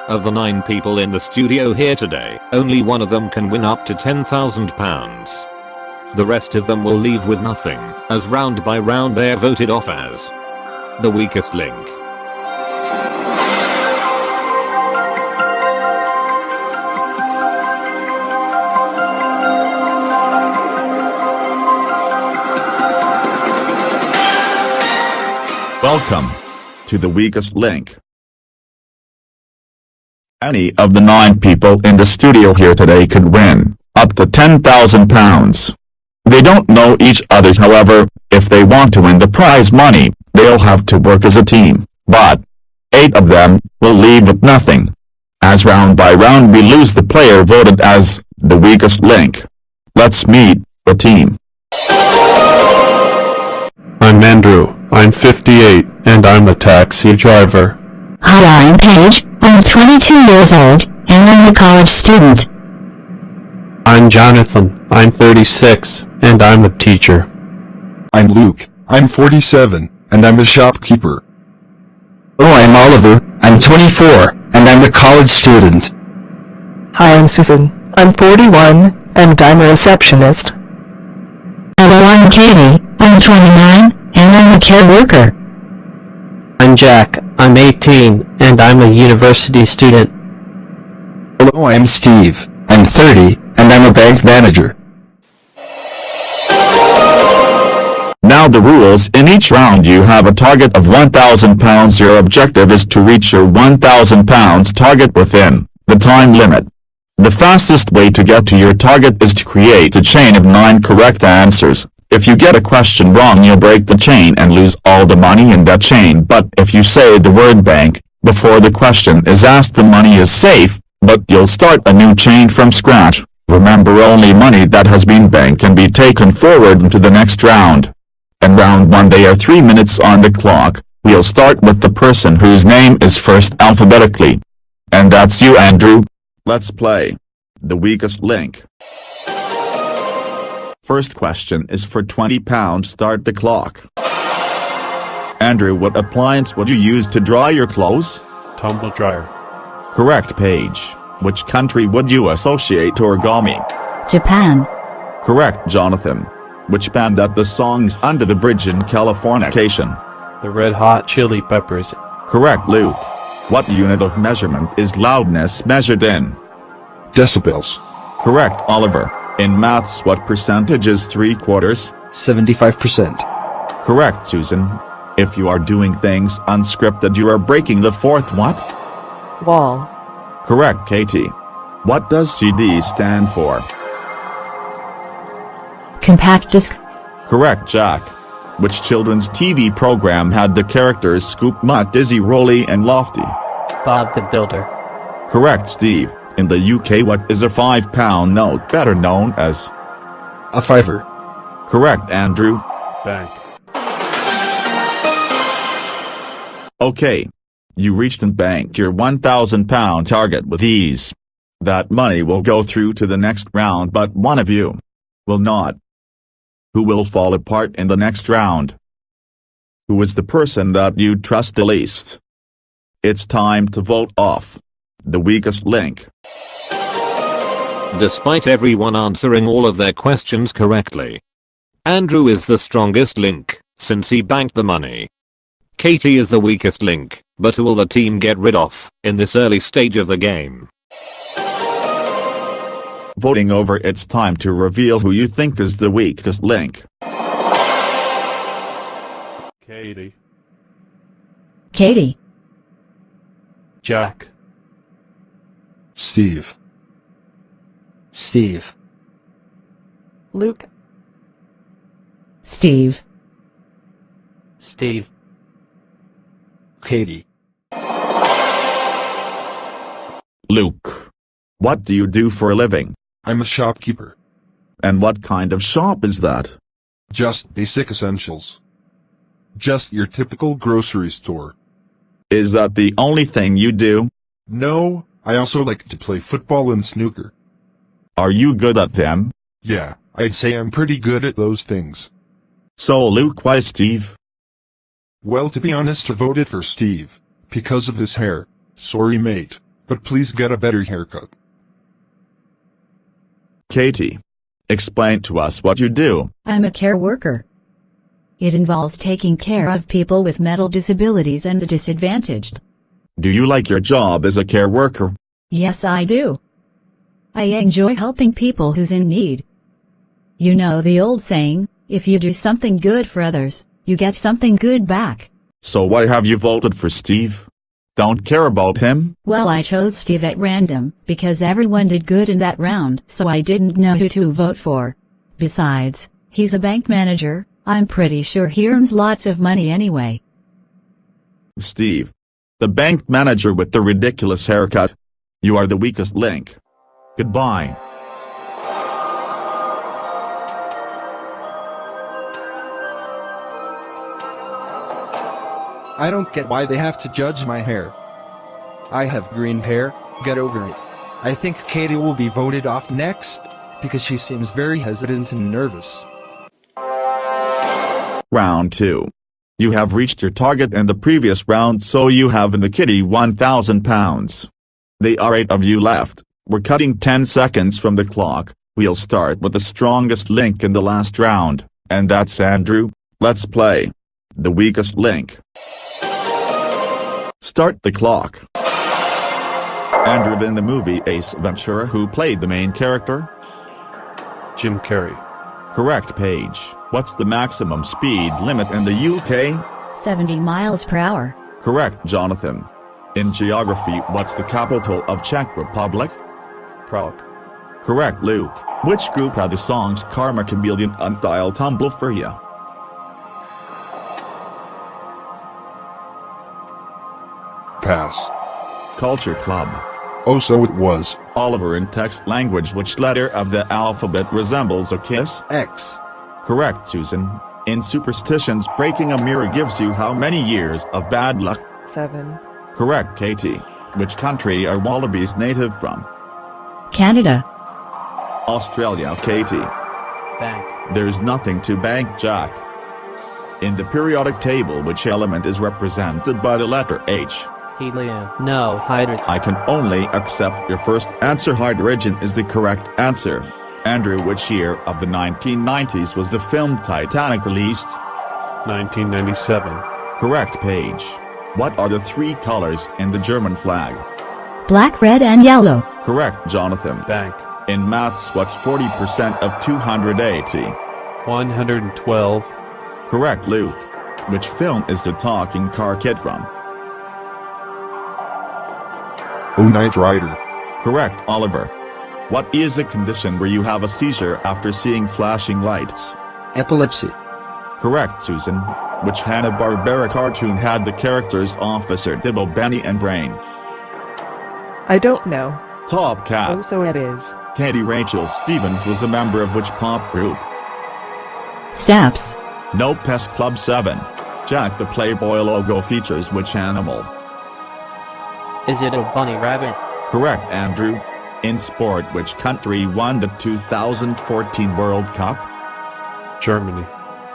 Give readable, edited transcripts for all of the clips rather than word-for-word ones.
Of the 9 people in the studio here today, only one of them can win up to £10,000. The rest of them will leave with nothing, as round by round they are voted off as the weakest link. Welcome to the weakest link. Any of the 9 people in the studio here today could win up to £10,000. They don't know each other, however, if they want to win the prize money, they'll have to work as a team, but 8 of them will leave with nothing. As round by round we lose the player voted as the weakest link. Let's meet the team. I'm Andrew, I'm 58, and I'm a taxi driver. Hi, I'm Paige, I'm 22 years old, and I'm a college student. I'm Jonathan, I'm 36, and I'm a teacher. I'm Luke, I'm 47, and I'm a shopkeeper. Hello, I'm Oliver, I'm 24, and I'm a college student. Hi, I'm Susan, I'm 41, and I'm a receptionist. Hello, I'm Katie, I'm 29, and I'm a care worker. I'm Jack, I'm 18, and I'm a university student. Hello, I'm Steve, I'm 30, and I'm a bank manager. Now the rules: in each round you have a target of £1,000. Your objective is to reach your £1,000 target within the time limit. The fastest way to get to your target is to create a chain of 9 correct answers. If you get a question wrong, you'll break the chain and lose all the money in that chain, but if you say the word bank before the question is asked, the money is safe, but you'll start a new chain from scratch. Remember, only money that has been banked can be taken forward into the next round. In round 1 there are 3 minutes on the clock. We'll start with the person whose name is first alphabetically. And that's you, Andrew. Let's play the weakest link. First question is for £20. Start the clock. Andrew, what appliance would you use to dry your clothes? Tumble dryer. Correct. Paige, which country would you associate to origami? Japan. Correct. Jonathan, which band had the songs Under the Bridge in Californication? The Red Hot Chili Peppers. Correct. Luke, what unit of measurement is loudness measured in? Decibels. Correct. Oliver, in maths what percentage is 3/4? 75%. Correct. Susan, if you are doing things unscripted you are breaking the 4th what? Wall. Correct. Katie, what does CD stand for? Compact disc. Correct. Jack, which children's TV program had the characters Scoop, Mutt, Dizzy, Rolly and Lofty? Bob the Builder. Correct. Steve, in the UK what is a £5 note better known as? A fiver. Correct. Andrew. Bank. Okay. You reached and banked your £1,000 target with ease. That money will go through to the next round, but one of you will not. Who will fall apart in the next round? Who is the person that you trust the least? It's time to vote off the weakest link. Despite everyone answering all of their questions correctly, Andrew is the strongest link, since he banked the money. Katie is the weakest link, but who will the team get rid of in this early stage of the game? Voting over, it's time to reveal who you think is the weakest link. Katie. Katie. Jack. Steve. Steve. Luke. Steve. Steve. Katie. Luke, what do you do for a living? I'm a shopkeeper. And what kind of shop is that? Just basic essentials. Just your typical grocery store. Is that the only thing you do? No, I also like to play football and snooker. Are you good at them? Yeah, I'd say I'm pretty good at those things. So Luke, why Steve? Well, to be honest, I voted for Steve because of his hair. Sorry mate, but please get a better haircut. Katie, explain to us what you do. I'm a care worker. It involves taking care of people with mental disabilities and the disadvantaged. Do you like your job as a care worker? Yes, I do. I enjoy helping people who's in need. You know the old saying, if you do something good for others, you get something good back. So why have you voted for Steve? Don't care about him? Well, I chose Steve at random, because everyone did good in that round, so I didn't know who to vote for. Besides, he's a bank manager. I'm pretty sure he earns lots of money anyway. Steve, the bank manager with the ridiculous haircut. You are the weakest link. Goodbye. I don't get why they have to judge my hair. I have green hair, get over it. I think Katie will be voted off next, because she seems very hesitant and nervous. Round 2. You have reached your target in the previous round, so you have in the kitty £1,000. There are 8 of you left. We're cutting 10 seconds from the clock. We'll start with the strongest link in the last round, and that's Andrew. Let's play. The weakest link. Start the clock. Andrew in the movie Ace Ventura, who played the main character? Jim Carrey. Correct. Page. What's the maximum speed limit in the UK? 70 miles per hour. Correct. Jonathan. In geography, what's the capital of Czech Republic? Prague. Correct. Luke. Which group had the songs Karma Chameleon and I'll Tumble For Ya? Pass. Culture Club. Oh, so it was. Oliver, in text language, which letter of the alphabet resembles a kiss? X. Correct. Susan. In superstitions, breaking a mirror gives you how many years of bad luck? 7. Correct. Katie. Which country are wallabies native from? Canada. Australia. Katie. Bank. There's nothing to bank, Jack. In the periodic table, which element is represented by the letter H? Helium. No, hydrogen. I can only accept your first answer. Hydrogen is the correct answer. Andrew, which year of the 1990s was the film Titanic released? 1997. Correct. Page. What are the 3 colors in the German flag? Black, red, and yellow. Correct. Jonathan. Bank. In maths, what's 40% of 280? 112. Correct. Luke. Which film is the talking car kid from? Oh, Knight Rider. Correct. Oliver. What is a condition where you have a seizure after seeing flashing lights? Epilepsy. Correct. Susan. Which Hanna-Barbera cartoon had the characters Officer Dibble, Benny and Brain? I don't know. Top Cat. Oh, so it is. Katie Rachel Stevens was a member of which pop group? Staps. No. Pest Club 7. Jack, the Playboy logo features which animal? Is it a bunny rabbit? Correct. Andrew. In sport, which country won the 2014 World Cup? Germany.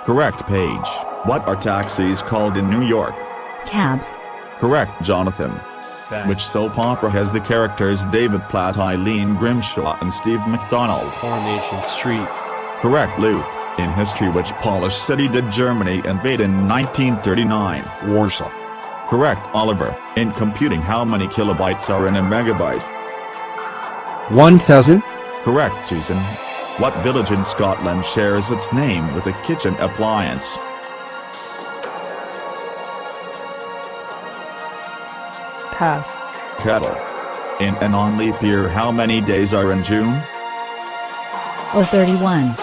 Correct. Page. What are taxis called in New York? Cabs. Correct. Jonathan. Bank. Which soap opera has the characters David Platt, Eileen Grimshaw and Steve McDonald? Coronation Street. Correct. Luke. In history, which Polish city did Germany invade in 1939? Warsaw. Correct. Oliver. In computing, how many kilobytes are in a megabyte? 1,000. Correct. Susan. What village in Scotland shares its name with a kitchen appliance? Pass. Kettle. In a non-leap year, how many days are in June? Or 31.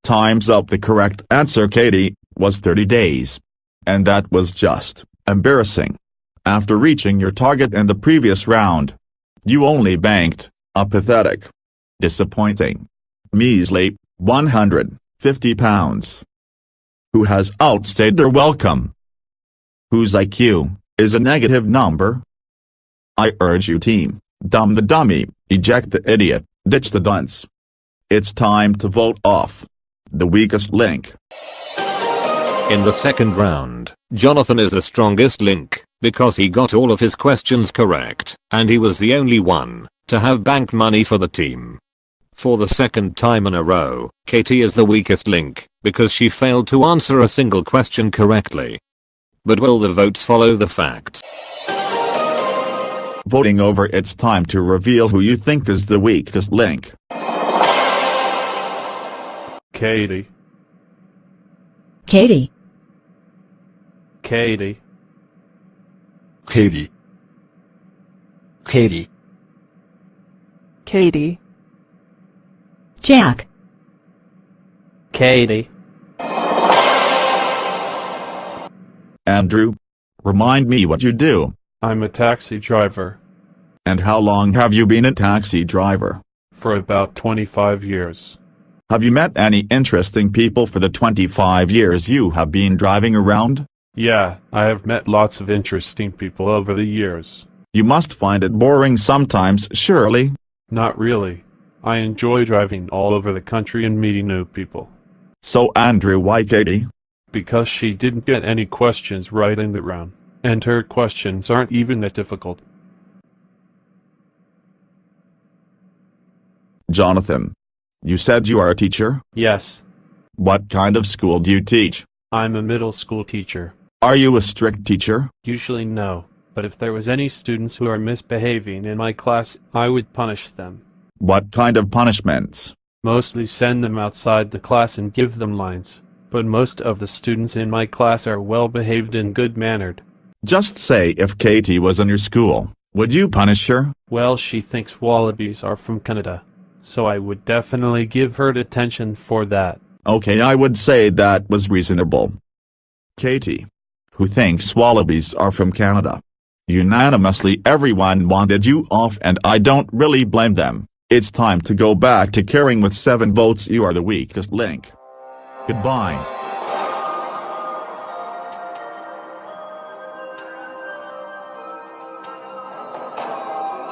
Time's up. The correct answer, Katie, was 30 days. And that was just embarrassing. After reaching your target in the previous round, you only banked a pathetic, disappointing, measly £150. Who has outstayed their welcome? Whose IQ is a negative number? I urge you, team, dumb the dummy, eject the idiot, ditch the dunce. It's time to vote off the weakest link. In the second round, Jonathan is the strongest link, because he got all of his questions correct, and he was the only one to have banked money for the team. For the second time in a row, Katie is the weakest link, because she failed to answer a single question correctly. But will the votes follow the facts? Voting over, it's time to reveal who you think is the weakest link. Katie. Katie. Katie. Katie. Katie. Katie. Jack. Katie. Andrew, remind me what you do. I'm a taxi driver. And how long have you been a taxi driver? For about 25 years. Have you met any interesting people for the 25 years you have been driving around? Yeah, I have met lots of interesting people over the years. You must find it boring sometimes, surely? Not really. I enjoy driving all over the country and meeting new people. So Andrew, why Katie? Because she didn't get any questions right in the round, and her questions aren't even that difficult. Jonathan, you said you are a teacher? Yes, What kind of school do you teach? I'm a middle school teacher. Are you a strict teacher? Usually no, but if there was any students who are misbehaving in my class, I would punish them. What kind of punishments? Mostly send them outside the class and give them lines, but most of the students in my class are well behaved and good mannered. Just say if Katie was in your school, would you punish her? Well, she thinks wallabies are from Canada, so I would definitely give her detention for that. Okay, I would say that was reasonable. Katie, who thinks wallabies are from Canada? Unanimously everyone wanted you off and I don't really blame them. It's time to go back to caring. With 7 votes you are the weakest link. Goodbye.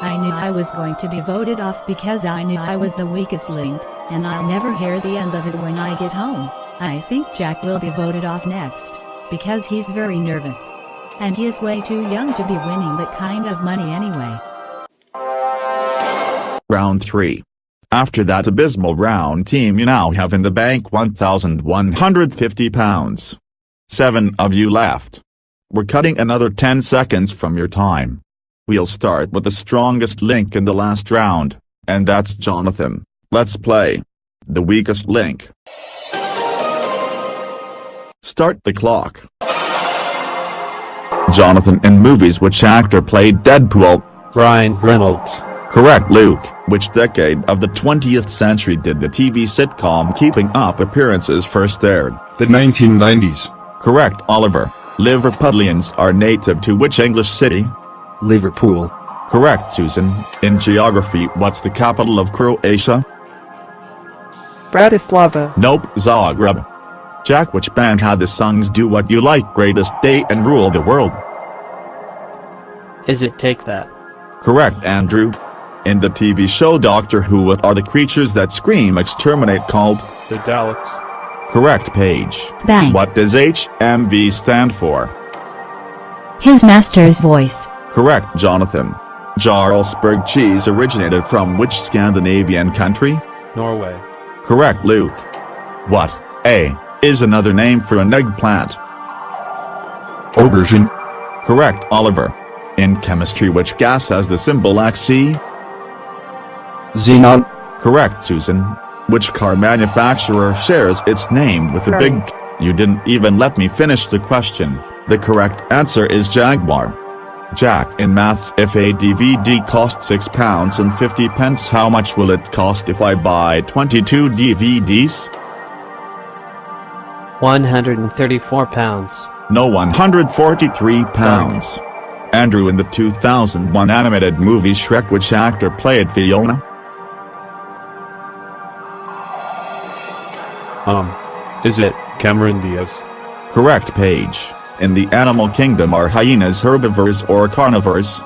I knew I was going to be voted off because I knew I was the weakest link, and I'll never hear the end of it when I get home. I think Jack will be voted off next, because he's very nervous. And he is way too young to be winning that kind of money anyway. Round 3. After that abysmal round, team, you now have in the bank £1,150. 7 of you left. We're cutting another 10 seconds from your time. We'll start with the strongest link in the last round, and that's Jonathan. Let's play. The weakest link. Start the clock. Jonathan, in movies, which actor played Deadpool? Ryan Reynolds. Correct. Luke, which decade of the 20th century did the TV sitcom Keeping Up Appearances first aired? The 1990s. Correct. Oliver, Liverpudlians are native to which English city? Liverpool. Correct. Susan, in geography, what's the capital of Croatia? Bratislava. Nope. Zagreb. Jack, which band had the songs Do What You Like, Greatest Day and Rule the World? Is it Take That? Correct. Andrew, in the TV show Doctor Who, what are the creatures that scream exterminate called? The Daleks. Correct. Paige, Bang. what does HMV stand for? His master's voice. Correct. Jonathan, Jarlsberg cheese originated from which Scandinavian country? Norway. Correct. Luke, what A is another name for an eggplant? Aubergine. Correct. Oliver, in chemistry, which gas has the symbol Xc? Xenon. Correct. Susan, which car manufacturer shares its name with the big? You didn't even let me finish the question. The correct answer is Jaguar. Jack, in maths, if a DVD costs £6.50, how much will it cost if I buy 22 DVDs? £134. No, £143. Andrew, in the 2001 animated movie Shrek, which actor played Fiona? Is it Cameron Diaz? Correct. Paige, in the animal kingdom, are hyenas herbivores or carnivores?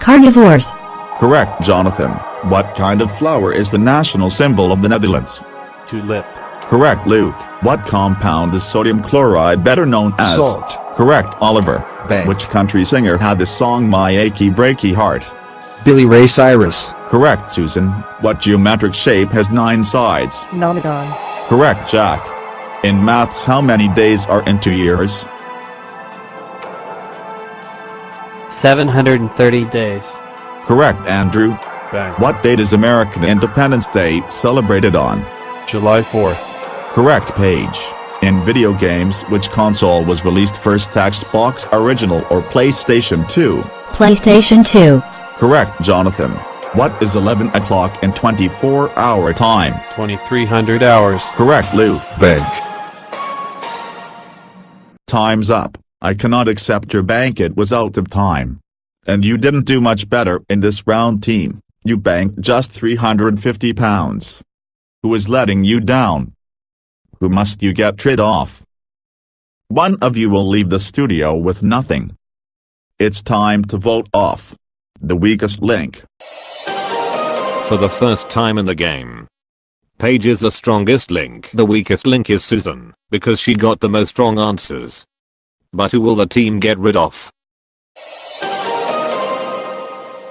Carnivores. Correct. Jonathan, what kind of flower is the national symbol of the Netherlands? Tulip. Correct. Luke, what compound is sodium chloride better known as? Salt. Correct, Oliver. Bang. Which country singer had the song My Achy Breaky Heart? Billy Ray Cyrus. Correct, Susan. What geometric shape has 9 sides? Nonagon. Correct, Jack. In maths, how many days are in 2 years? 730 days. Correct, Andrew. Bang. What date is American Independence Day celebrated on? July 4th. Correct, Paige. In video games, which console was released first, Xbox Original or PlayStation 2? PlayStation 2. Correct, Jonathan. What is 11 o'clock in 24-hour time? 2300 hours. Correct, Lou. Bank. Time's up. I cannot accept your bank, it was out of time. And you didn't do much better in this round, team. You banked just £350. Who is letting you down? Who must you get rid of? One of you will leave the studio with nothing. It's time to vote off the weakest link. For the first time in the game, Paige is the strongest link. The weakest link is Susan, because she got the most wrong answers. But who will the team get rid of?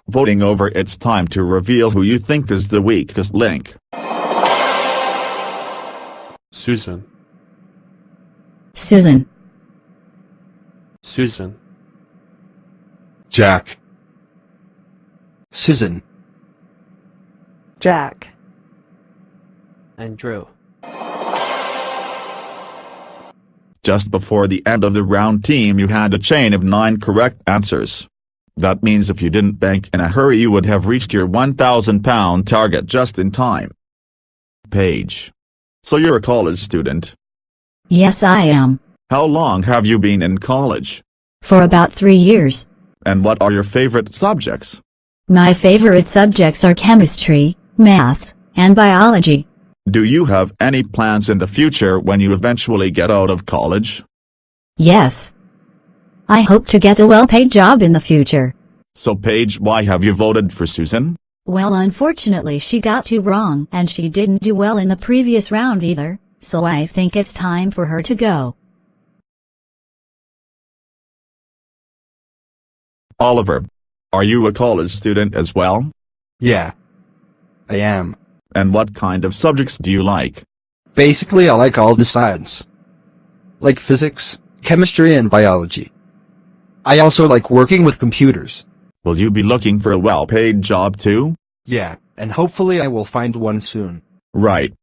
Voting over, it's time to reveal who you think is the weakest link. Susan. Susan. Susan. Jack. Susan. Jack. And Drew. Just before the end of the round, team, you had a chain of 9 correct answers. That means if you didn't bank in a hurry, you would have reached your £1,000 target just in time. Paige. So you're a college student. Yes, I am. How long have you been in college? For about 3 years. And what are your favorite subjects? My favorite subjects are chemistry, maths, and biology. Do you have any plans in the future when you eventually get out of college? Yes. I hope to get a well-paid job in the future. So Paige, why have you voted for Susan? Well, unfortunately she got 2 wrong and she didn't do well in the previous round either, so I think it's time for her to go. Oliver. Are you a college student as well? Yeah. I am. And what kind of subjects do you like? Basically, I like all the science. Like physics, chemistry, and biology. I also like working with computers. Will you be looking for a well-paid job too? Yeah, and hopefully I will find one soon. Right.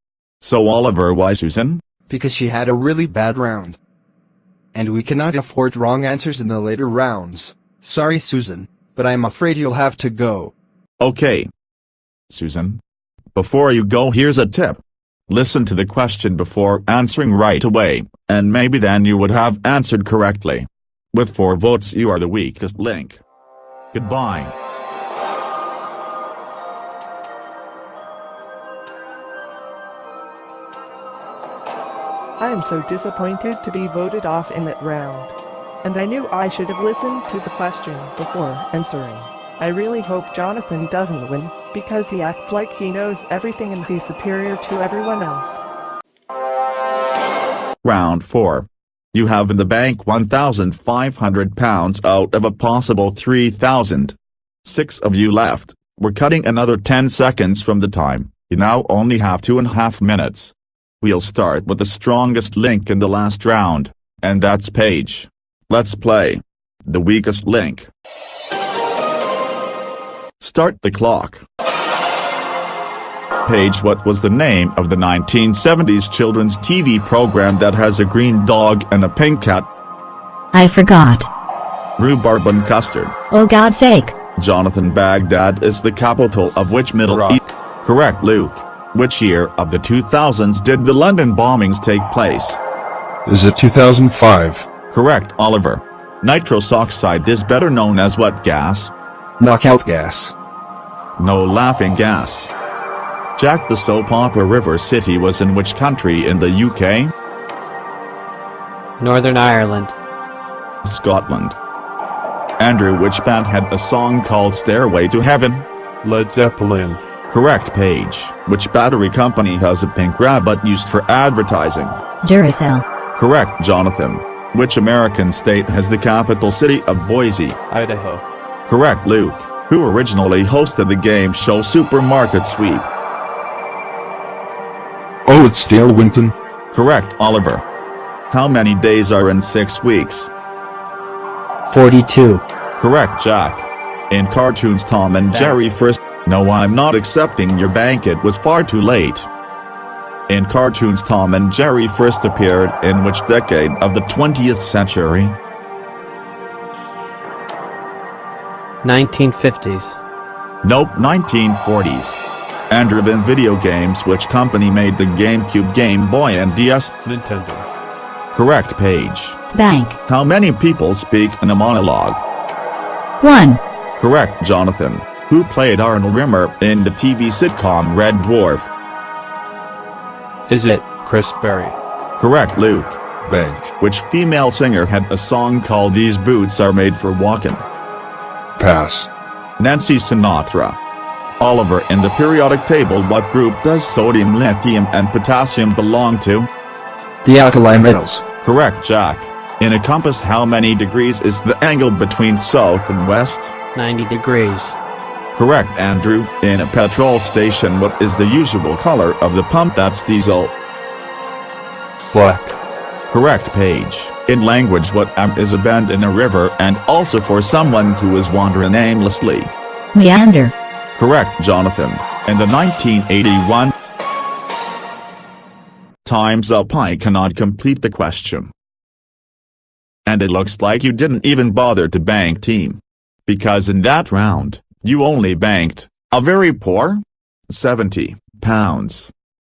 So Oliver, why Susan? Because she had a really bad round. And we cannot afford wrong answers in the later rounds. Sorry, Susan, but I'm afraid you'll have to go. Okay. Susan. Before you go, here's a tip. Listen to the question before answering right away, and maybe then you would have answered correctly. With 4 votes, you are the weakest link. Goodbye. I am so disappointed to be voted off in that round. And I knew I should have listened to the question before answering. I really hope Jonathan doesn't win, because he acts like he knows everything and he's superior to everyone else. Round 4. You have in the bank £1,500 out of a possible 3,000. 6 of you left. We're cutting another 10 seconds from the time. You now only have 2.5 minutes. We'll start with the strongest link in the last round, and that's Paige. Let's play. The weakest link. Start the clock. Paige, what was the name of the 1970s children's TV program that has a green dog and a pink cat? I forgot. Rhubarb and custard. Oh, God's sake. Jonathan, Baghdad is the capital of which Middle Iraq. East? Correct, Luke. Which year of the 2000s did the London bombings take place? Is it 2005? Correct, Oliver. Nitrous oxide is better known as what gas? Knockout gas. No laughing gas. Jack, the soap opera River City was in which country in the UK? Northern Ireland. Scotland. Andrew, which band had a song called Stairway to Heaven? Led Zeppelin. Correct, Paige. Which battery company has a pink rabbit used for advertising? Duracell. Correct, Jonathan. Which American state has the capital city of Boise? Idaho. Correct, Luke. Who originally hosted the game show Supermarket Sweep? Oh, it's Dale Winton. Correct, Oliver. How many days are in 6 weeks? 42. Correct, Jack. In cartoons Tom and Jerry first— No, I'm not accepting your bank, it was far too late. In cartoons Tom and Jerry first appeared in which decade of the 20th century? 1950s. Nope, 1940s. Andrew, in video games, which company made the GameCube, Game Boy and DS? Nintendo. Correct, Paige. Bank. How many people speak in a monologue? 1. Correct, Jonathan. Who played Arnold Rimmer in the TV sitcom Red Dwarf? Is it Chris Berry? Correct, Luke. Bank. Which female singer had a song called These Boots Are Made for Walking? Pass. Nancy Sinatra. Oliver, in the periodic table, what group does sodium, lithium and potassium belong to? The alkali metals. Correct, Jack. In a compass, how many degrees is the angle between south and west? 90 degrees. Correct, Andrew. In a petrol station, what is the usual color of the pump that's diesel? Black. Correct, Paige. In language, what is a bend in a river and also for someone who is wandering aimlessly? Meander. Correct, Jonathan. In the 1981 Time's up, I cannot complete the question. And it looks like you didn't even bother to bank, team. Because in that round, you only banked a very poor £70.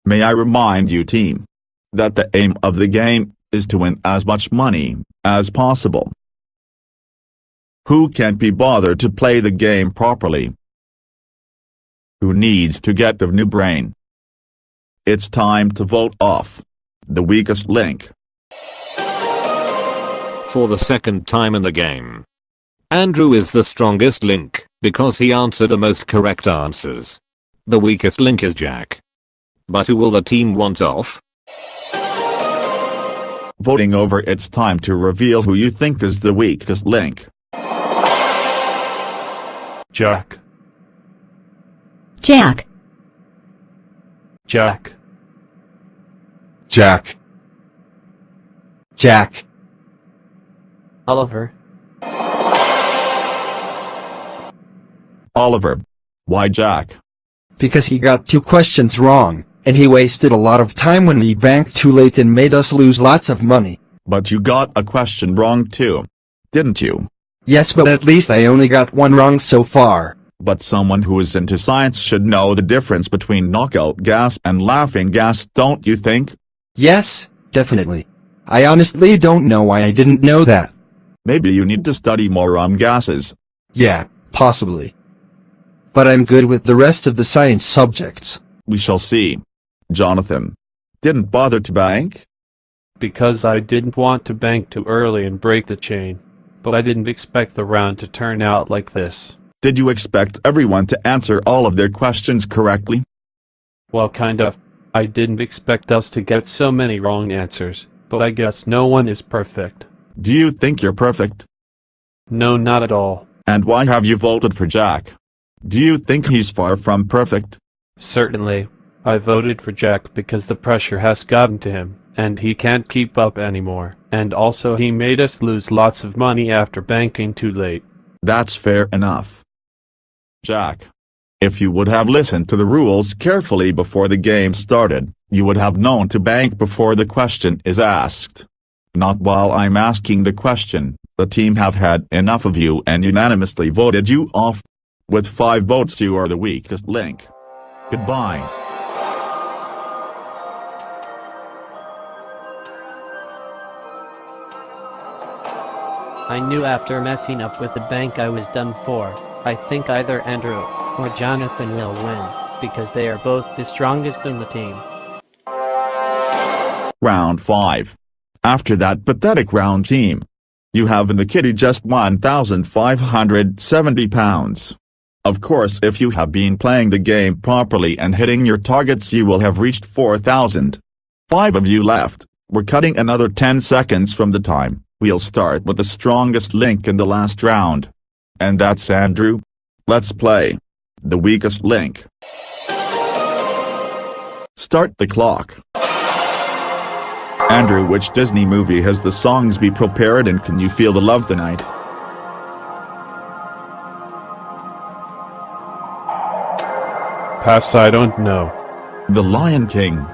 May I remind you, team, that the aim of the game is to win as much money as possible. Who can't be bothered to play the game properly? Who needs to get the new brain? It's time to vote off the weakest link. For the second time in the game, Andrew is the strongest link, because he answered the most correct answers. The weakest link is Jack. But who will the team want off? Voting over, it's time to reveal who you think is the weakest link. Jack. Jack. Jack. Jack. Jack. Oliver. Oliver. Why Jack? Because he got 2 questions wrong, and he wasted a lot of time when he banked too late and made us lose lots of money. But you got a question wrong too, didn't you? Yes, but at least I only got 1 wrong so far. But someone who is into science should know the difference between knockout gas and laughing gas, don't you think? Yes, definitely. I honestly don't know why I didn't know that. Maybe you need to study more on gases. Yeah, possibly. But I'm good with the rest of the science subjects. We shall see. Jonathan. Didn't bother to bank? Because I didn't want to bank too early and break the chain. But I didn't expect the round to turn out like this. Did you expect everyone to answer all of their questions correctly? Well, kind of. I didn't expect us to get so many wrong answers, but I guess no one is perfect. Do you think you're perfect? No, not at all. And why have you voted for Jack? Do you think he's far from perfect? Certainly. I voted for Jack because the pressure has gotten to him, and he can't keep up anymore. And also he made us lose lots of money after banking too late. That's fair enough. Jack. If you would have listened to the rules carefully before the game started, you would have known to bank before the question is asked. Not while I'm asking the question. The team have had enough of you and unanimously voted you off. With 5 votes, you are the weakest link. Goodbye. I knew after messing up with the bank I was done for. I think either Andrew or Jonathan will win, because they are both the strongest in the team. Round 5. After that pathetic round, team, you have in the kitty just £1,570. Of course, if you have been playing the game properly and hitting your targets, you will have reached 4,000. 5 of you left. We're cutting another 10 seconds from the time. We'll start with the strongest link in the last round. And that's Andrew. Let's play. The weakest link. Start the clock. Andrew, which Disney movie has the songs Be Prepared and Can You Feel the Love Tonight? Pass, I don't know. The Lion King.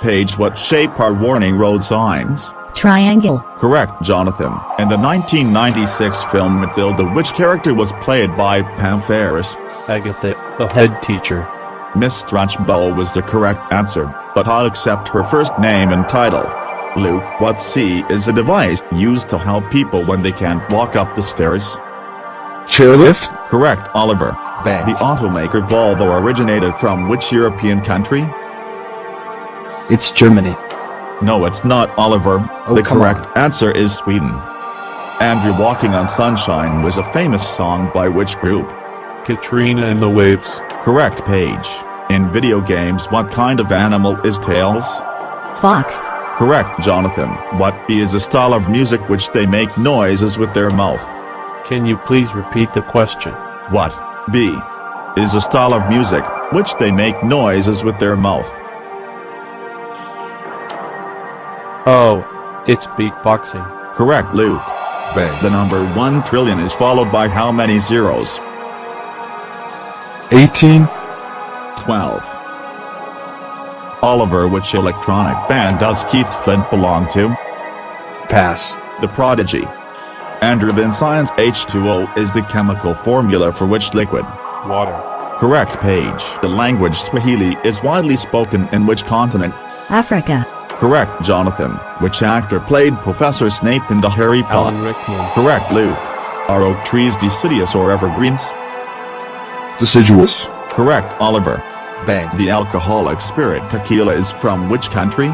Paige, what shape are warning road signs? Triangle. Correct, Jonathan. In the 1996 film Matilda, which character was played by Pam Ferris? Agatha, the head teacher. Miss Trunchbull was the correct answer, but I'll accept her first name and title. Luke, what C is a device used to help people when they can't walk up the stairs? Chairlift? Correct, Oliver. Bank. The automaker Volvo originated from which European country? It's Germany. No, it's not, Oliver. Oh, the come correct answer is Sweden. Andrew, Walking on Sunshine was a famous song by which group? Katrina and the Waves. Correct, Paige. In video games, what kind of animal is Tails? Fox. Correct, Jonathan. What B is a style of music which they make noises with their mouth? Can you please repeat the question? What B is a style of music which they make noises with their mouth? Oh, it's beatboxing. Correct, Luke. Bang. The number 1 trillion is followed by how many zeros? 18. 12. Oliver, which electronic band does Keith Flint belong to? Pass. The Prodigy. Andrew, in science, H2O is the chemical formula for which liquid? Water. Correct, Paige. The language Swahili is widely spoken in which continent? Africa. Correct, Jonathan. Which actor played Professor Snape in the Harry Potter? Alan Rickman. Correct, Luke. Are oak trees deciduous or evergreens? Deciduous. Correct, Oliver. Bang. The alcoholic spirit tequila is from which country?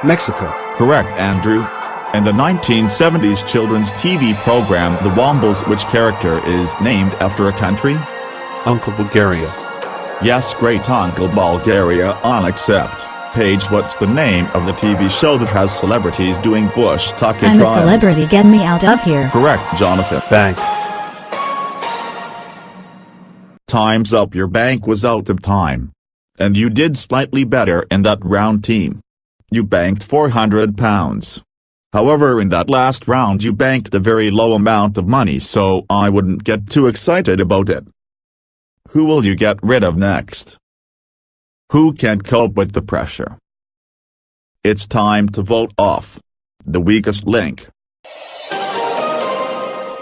Mexico. Correct, Andrew. In the 1970s children's TV program The Wombles, which character is named after a country? Uncle Bulgaria. Yes, great Uncle Bulgaria, on accept. Paige, what's the name of the TV show that has celebrities doing bush tucky I'm a trials? celebrity, get me out of here. Correct, Jonathan. Bank. Time's up, your bank was out of time. And you did slightly better in that round, team. You banked £400. However, in that last round you banked a very low amount of money, so I wouldn't get too excited about it. Who will you get rid of next? Who can't cope with the pressure? It's time to vote off. The weakest link.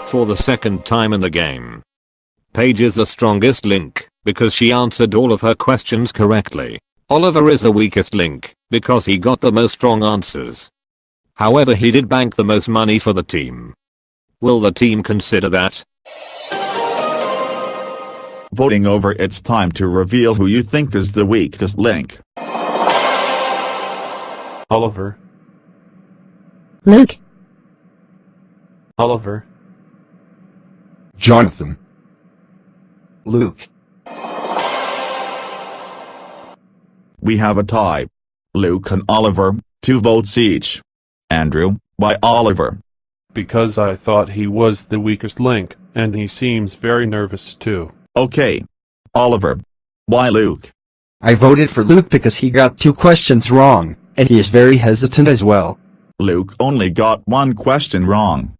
For the second time in the game, Paige is the strongest link, because she answered all of her questions correctly. Oliver is the weakest link, because he got the most wrong answers. However, he did bank the most money for the team. Will the team consider that? Voting over, it's time to reveal who you think is the weakest link. Oliver. Luke. Oliver. Jonathan. Luke. We have a tie. Luke and Oliver, 2 votes each. Andrew, why Oliver? Because I thought he was the weakest link, and he seems very nervous too. Okay. Oliver. Why Luke? I voted for Luke because he got 2 questions wrong, and he is very hesitant as well. Luke only got 1 question wrong.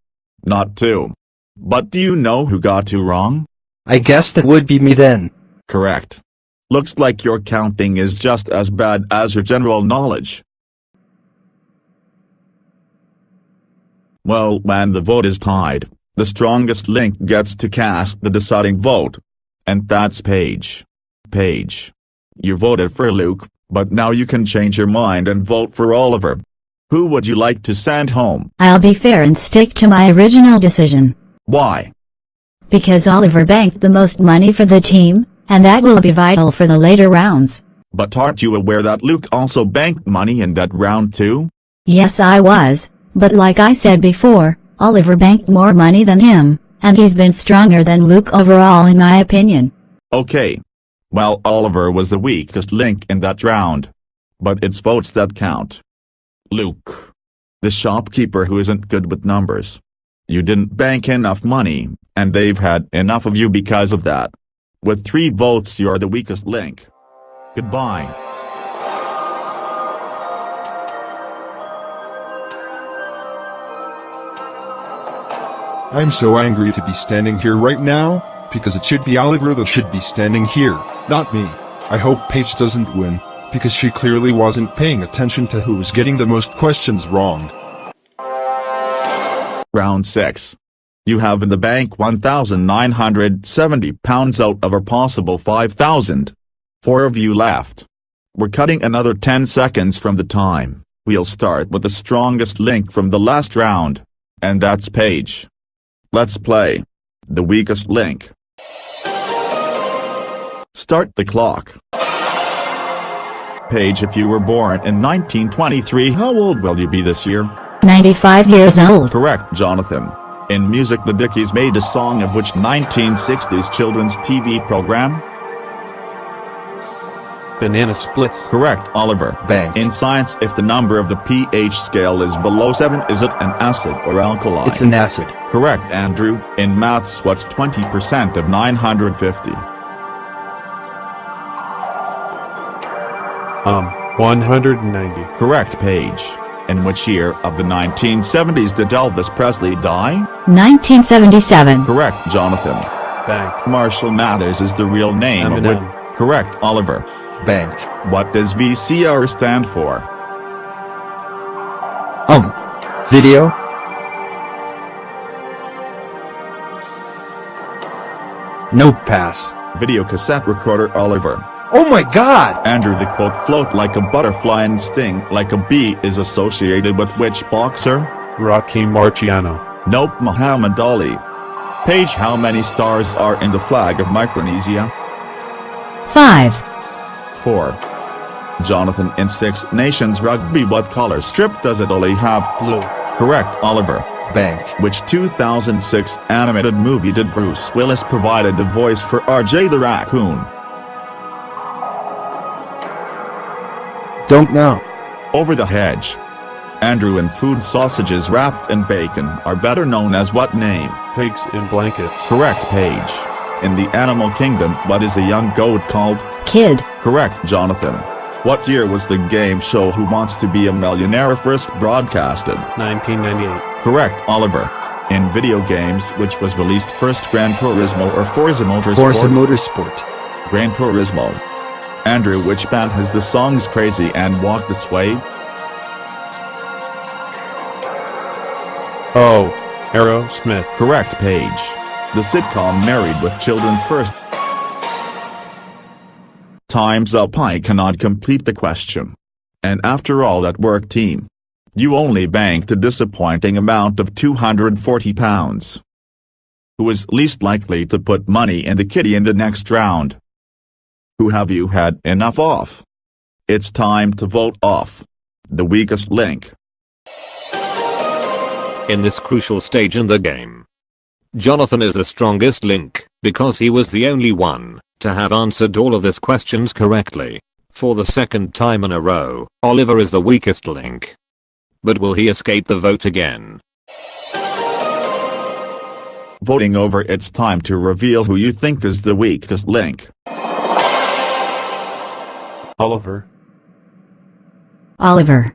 Not 2. But do you know who got 2 wrong? I guess that would be me then. Correct. Looks like your counting is just as bad as your general knowledge. Well, when the vote is tied, the strongest link gets to cast the deciding vote. And that's Paige. Paige. You voted for Luke, but now you can change your mind and vote for Oliver. Who would you like to send home? I'll be fair and stick to my original decision. Why? Because Oliver banked the most money for the team, and that will be vital for the later rounds. But aren't you aware that Luke also banked money in that round too? Yes, I was, but like I said before, Oliver banked more money than him, and he's been stronger than Luke overall in my opinion. Okay. Well, Oliver was the weakest link in that round. But it's votes that count. Luke. The shopkeeper who isn't good with numbers. You didn't bank enough money, and they've had enough of you because of that. With 3 votes, you're the weakest link. Goodbye. I'm so angry to be standing here right now, because it should be Oliver that should be standing here, not me. I hope Paige doesn't win, because she clearly wasn't paying attention to who was getting the most questions wrong. Round 6. You have in the bank £1,970 out of a possible 5,000. 4 of you left. We're cutting another 10 seconds from the time. We'll start with the strongest link from the last round. And that's Paige. Let's play. The weakest link. Start the clock. Paige, if you were born in 1923, how old will you be this year? 95 years old. Correct, Jonathan. In music, the Dickies made a song of which 1960s children's TV program? Banana Splits. Correct, Oliver. Bank. In science, if the number of the pH scale is below 7, is it an acid or alkali? It's an acid. Correct, Andrew. In maths, what's 20% of 950? 190. Correct, Paige. In which year of the 1970s did Elvis Presley die? 1977. Correct, Jonathan. Bank. Marshall Mathers is the real name of Eminem. which? Correct, Oliver. Bank. What does VCR stand for? Video? No pass. Video cassette recorder, Oliver. Oh my god! Andrew, the quote float like a butterfly and sting like a bee is associated with which boxer? Rocky Marciano. Nope, Muhammad Ali. Paige, how many stars are in the flag of Micronesia? 5. 4. Jonathan, in Six Nations Rugby, what color strip does it only have? Blue. Correct, Oliver. Bank. Which 2006 animated movie did Bruce Willis provided the voice for RJ the Raccoon? Don't know. Over the Hedge. Andrew, in food, sausages wrapped in bacon are better known as what name? Pigs in blankets. Correct, Paige. In the animal kingdom, what is a young goat called? Kid. Correct, Jonathan. What year was the game show Who Wants to Be a Millionaire first broadcasted? 1998. Correct, Oliver. In video games, which was released first, Gran Turismo or Forza Motorsport? Forza Motorsport. Gran Turismo. Andrew, which band has the songs Crazy and Walk This Way? Oh, Aerosmith. Correct, Paige. The sitcom Married with Children First. Time's up. I cannot complete the question. And after all that work, team, you only banked a disappointing amount of £240. Who is least likely to put money in the kitty in the next round? Who have you had enough of? It's time to vote off. The weakest link. In this crucial stage in the game, Jonathan is the strongest link, because he was the only one to have answered all of his questions correctly. For the second time in a row, Oliver is the weakest link. But will he escape the vote again? Voting over, it's time to reveal who you think is the weakest link. Oliver. Oliver.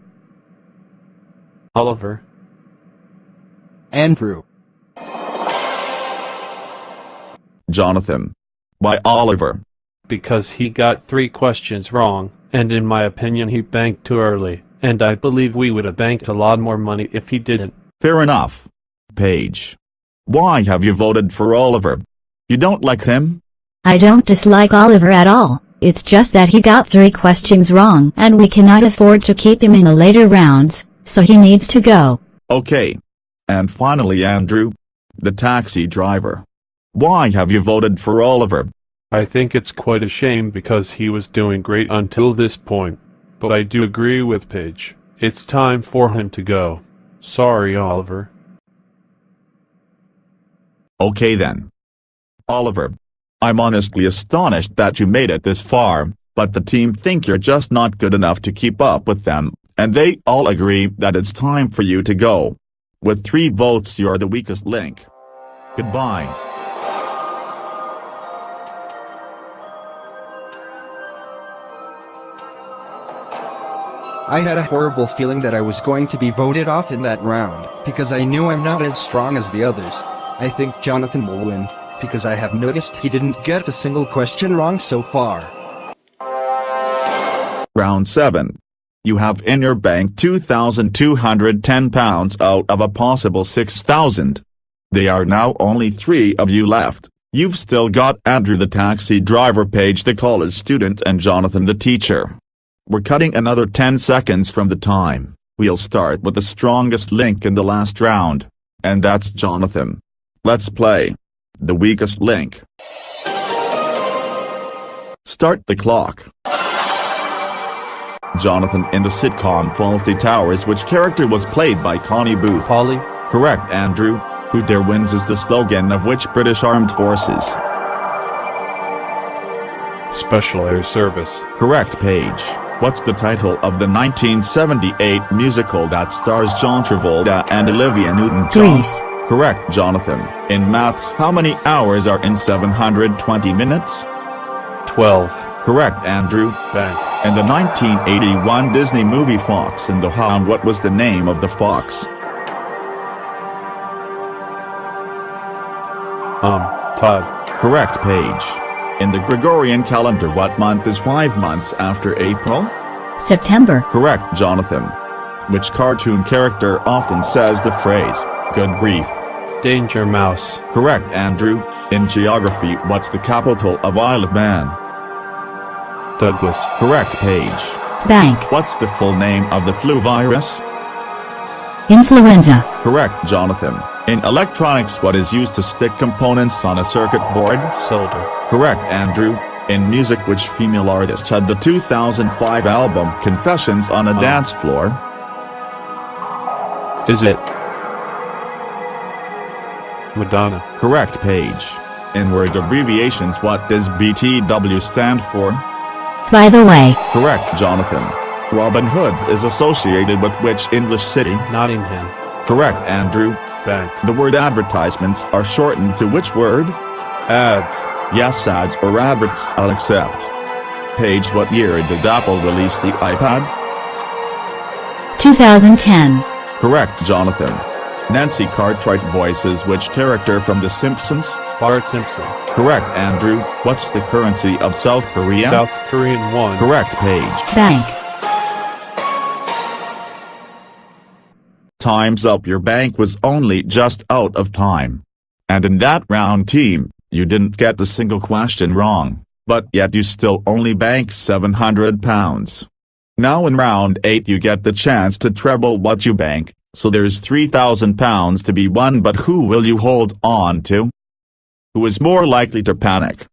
Oliver. Andrew. Jonathan. Why Oliver? Because he got 3 questions wrong, and in my opinion he banked too early, and I believe we would have banked a lot more money if he didn't. Fair enough. Paige. Why have you voted for Oliver? You don't like him? I don't dislike Oliver at all. It's just that he got 3 questions wrong and we cannot afford to keep him in the later rounds, so he needs to go. Okay. And finally, Andrew. The taxi driver. Why have you voted for Oliver? I think it's quite a shame because he was doing great until this point. But I do agree with Paige. It's time for him to go. Sorry, Oliver. Okay then. Oliver. I'm honestly astonished that you made it this far, but the team think you're just not good enough to keep up with them, and they all agree that it's time for you to go. With 3 votes, you're the weakest link. Goodbye. I had a horrible feeling that I was going to be voted off in that round, because I knew I'm not as strong as the others. I think Jonathan will win, because I have noticed he didn't get a single question wrong so far. Round 7. You have in your bank £2,210 out of a possible 6,000. There are now only 3 of you left. You've still got Andrew the taxi driver, Paige the college student, and Jonathan the teacher. We're cutting another 10 seconds from the time. We'll start with the strongest link in the last round. And that's Jonathan. Let's play. The weakest link. Start the clock. Jonathan in the sitcom Fawlty Towers, which character was played by Connie Booth? Polly? Correct, Andrew. Who Dare Wins is the slogan of which British Armed Forces? Special Air Service. Correct, Paige. What's the title of the 1978 musical that stars John Travolta and Olivia Newton-John? Grease. Correct, Jonathan. In maths, how many hours are in 720 minutes? 12. Correct, Andrew. Bank. In the 1981 Disney movie Fox and the Hound, what was the name of the fox? Todd. Correct, Paige. In the Gregorian calendar, what month is 5 months after April? September. Correct, Jonathan. Which cartoon character often says the phrase, "Good grief"? Danger Mouse. Correct, Andrew. In geography, what's the capital of Isle of Man? Douglas. Correct, Paige. Bank. What's the full name of the flu virus? Influenza. Correct, Jonathan. In electronics, what is used to stick components on a circuit board? Solder. Correct, Andrew. In music, which female artist had the 2005 album Confessions on a Dance Floor? Is it Madonna? Correct, Paige. In word abbreviations, what does BTW stand for? By the way. Correct, Jonathan. Robin Hood is associated with which English city? Nottingham. Correct, Andrew. Bank. The word advertisements are shortened to which word? Ads. Yes, ads or adverts, I'll accept. Paige, what year did Apple release the iPad? 2010. Correct, Jonathan. Nancy Cartwright voices which character from The Simpsons? Bart Simpson. Correct, Andrew. What's the currency of South Korea? South Korean won. Correct, Paige. Bank. Time's up. Your bank was only just out of time. And in that round, team, you didn't get a single question wrong, but yet you still only bank £700. Now in round 8 you get the chance to treble what you bank, so there's £3,000 to be won, but who will you hold on to? Who is more likely to panic?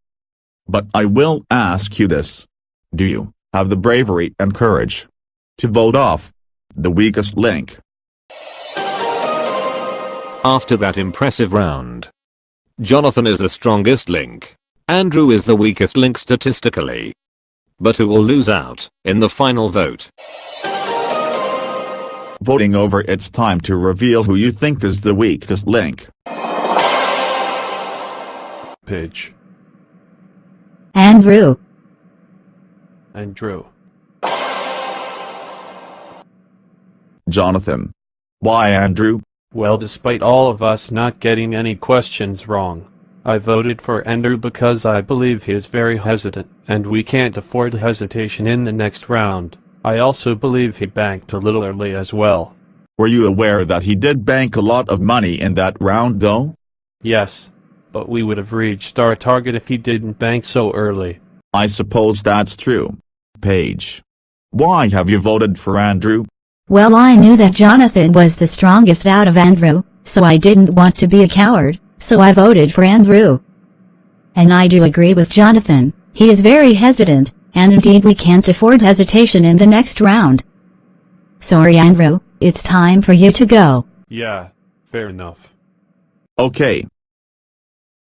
But I will ask you this. Do you have the bravery and courage to vote off the weakest link? After that impressive round, Jonathan is the strongest link. Andrew is the weakest link statistically. But who will lose out in the final vote? Voting over, it's time to reveal who you think is the weakest link. Page. Andrew. Andrew. Jonathan. Why, Andrew? Well, despite all of us not getting any questions wrong, I voted for Andrew because I believe he is very hesitant, and we can't afford hesitation in the next round. I also believe he banked a little early as well. Were you aware that he did bank a lot of money in that round though? Yes, but we would have reached our target if he didn't bank so early. I suppose that's true. Paige. Why have you voted for Andrew? Well, I knew that Jonathan was the strongest out of Andrew, so I didn't want to be a coward, so I voted for Andrew. And I do agree with Jonathan, he is very hesitant, and indeed we can't afford hesitation in the next round. Sorry, Andrew, it's time for you to go. Yeah, fair enough. Okay.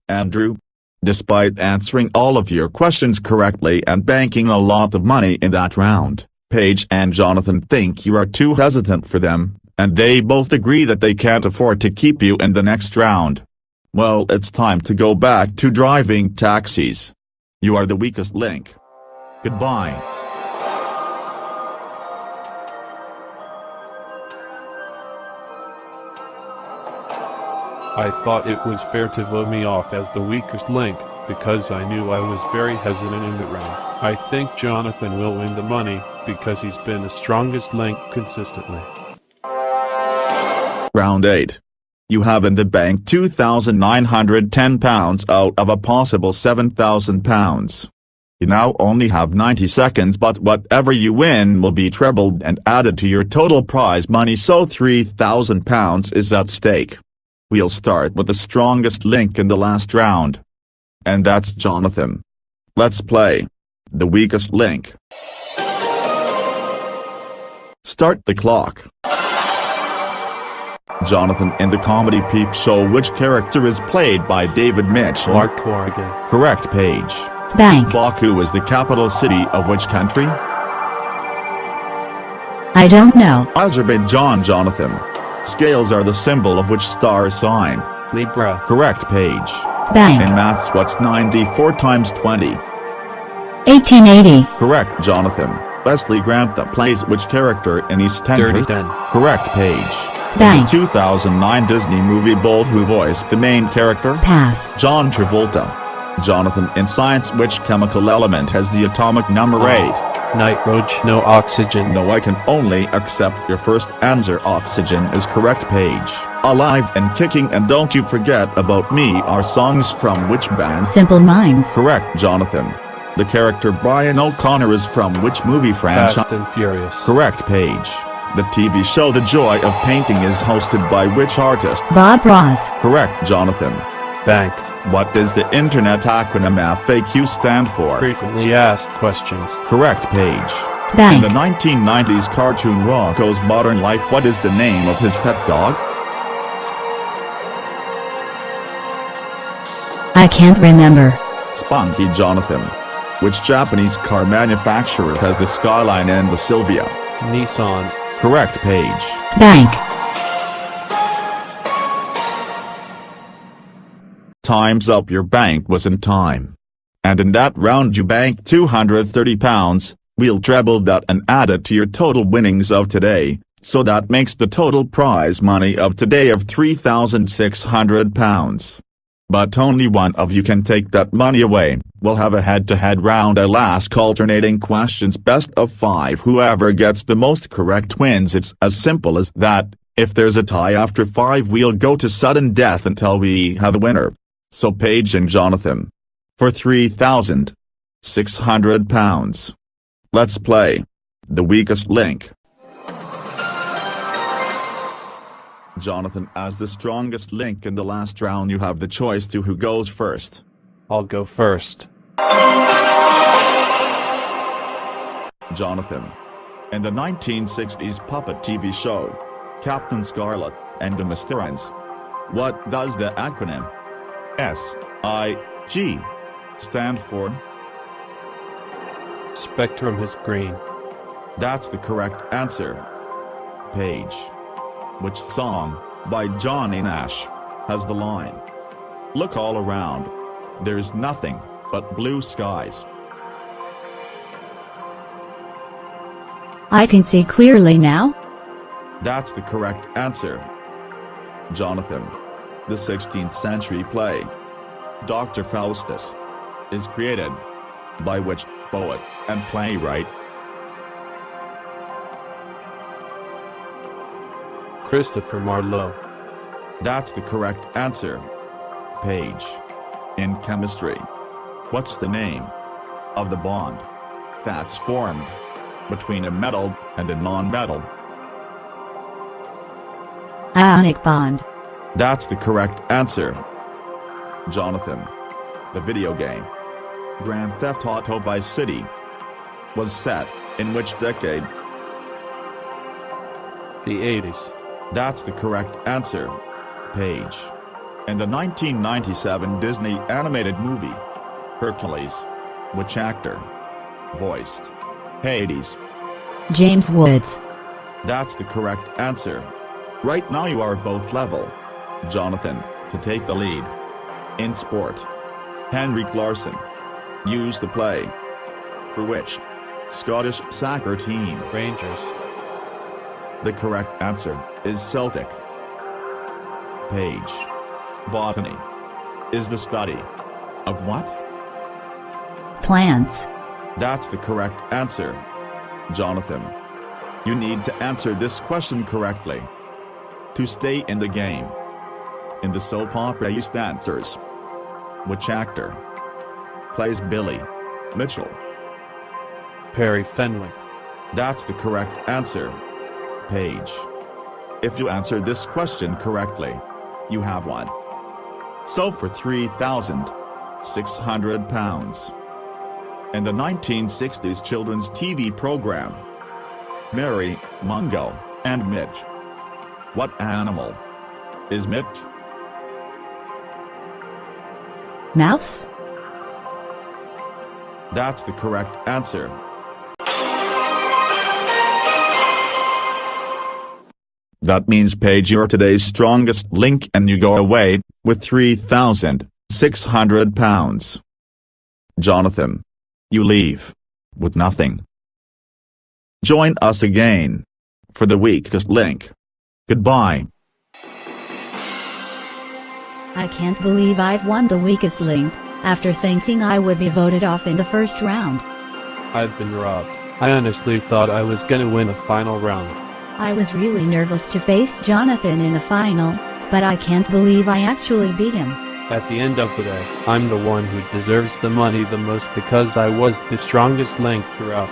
Andrew, despite answering all of your questions correctly and banking a lot of money in that round, Paige and Jonathan think you are too hesitant for them, and they both agree that they can't afford to keep you in the next round. Well, it's time to go back to driving taxis. You are the weakest link. Goodbye. I thought it was fair to vote me off as the weakest link, because I knew I was very hesitant in the round. I think Jonathan will win the money, because he's been the strongest link consistently. Round 8. You have in the bank £2,910 out of a possible £7,000. You now only have 90 seconds, but whatever you win will be trebled and added to your total prize money, so £3,000 is at stake. We'll start with the strongest link in the last round. And that's Jonathan. Let's play. The weakest link. Start the clock. Jonathan, in the comedy Peep Show, which character is played by David Mitchell? Clark Corrigan. Correct, Paige. Bank. Baku is the capital city of which country? I don't know. Azerbaijan, Jonathan. Scales are the symbol of which star sign? Libra. Correct, Paige. Bank. In maths, what's 94 times 20? 1880. Correct, Jonathan. Wesley Grant that plays which character in EastEnders? Dirty Den. Correct, Paige. Bank. In the 2009 Disney movie Bolt, who voiced the main character? Pass. John Travolta. Jonathan, in science, which chemical element has the atomic number 8? Nitrogen. No oxygen. No, I can only accept your first answer. Oxygen is correct, Paige. Alive and Kicking and Don't You Forget About Me are songs from which band? Simple Minds. Correct, Jonathan. The character Brian O'Connor is from which movie franchise? Fast and Furious. Correct, Paige. The TV show The Joy of Painting is hosted by which artist? Bob Ross. Correct, Jonathan. Bank. What does the internet acronym FAQ stand for? Frequently asked questions. Correct, Paige. In Bank. the 1990s cartoon Rocko's Modern Life, what is the name of his pet dog? I can't remember. Spunky, Jonathan. Which Japanese car manufacturer has the Skyline and the Sylvia? Nissan. Correct, Paige. Bank. Time's up. Your bank was in time. And in that round you banked £230. We'll treble that and add it to your total winnings of today, so that makes the total prize money of today of £3,600. But only one of you can take that money away. We'll have a head-to-head round. I'll ask alternating questions, best of 5. Whoever gets the most correct wins. It's as simple as that. If there's a tie after 5, we'll go to sudden death until we have a winner. So Paige and Jonathan. For £3,600. Let's play. The weakest link. Jonathan, as the strongest link in the last round, you have the choice to who goes first. I'll go first. Jonathan. In the 1960s puppet TV show, Captain Scarlet and the Mysterons, what does the acronym SIG stand for? Spectrum is green. That's the correct answer. Paige. Which song, by Johnny Nash, has the line, "Look all around. There's nothing but blue skies"? I can see clearly now. That's the correct answer. Jonathan. The 16th century play, Dr. Faustus, is created by which poet and playwright? Christopher Marlowe. That's the correct answer. Paige. In chemistry, what's the name of the bond that's formed between a metal and a non-metal? Ionic bond. That's the correct answer. Jonathan. The video game Grand Theft Auto Vice City was set in which decade? The 80s. That's the correct answer. Paige. In the 1997 Disney animated movie, Hercules, which actor voiced Hades? James Woods. That's the correct answer. Right now you are both level. Jonathan, to take the lead. In sport, Henrik Larsson used to play for which Scottish soccer team? Rangers. The correct answer is Celtic. Page. Botany is the study of what? Plants. That's the correct answer. Jonathan, you need to answer this question correctly to stay in the game. In the soap opera EastEnders, which actor plays Billy Mitchell? Perry Fenwick. That's the correct answer. Paige, if you answer this question correctly, you have won. So for £3,600. In the 1960s children's TV program, Mary, Mungo, and Mitch. What animal is Mitch? Mouse? That's the correct answer. That means Paige, you're today's strongest link and you go away with £3,600. Jonathan, you leave with nothing. Join us again for the weakest link. Goodbye. I can't believe I've won the weakest link, after thinking I would be voted off in the first round. I've been robbed. I honestly thought I was gonna win the final round. I was really nervous to face Jonathan in the final, but I can't believe I actually beat him. At the end of the day, I'm the one who deserves the money the most because I was the strongest link throughout.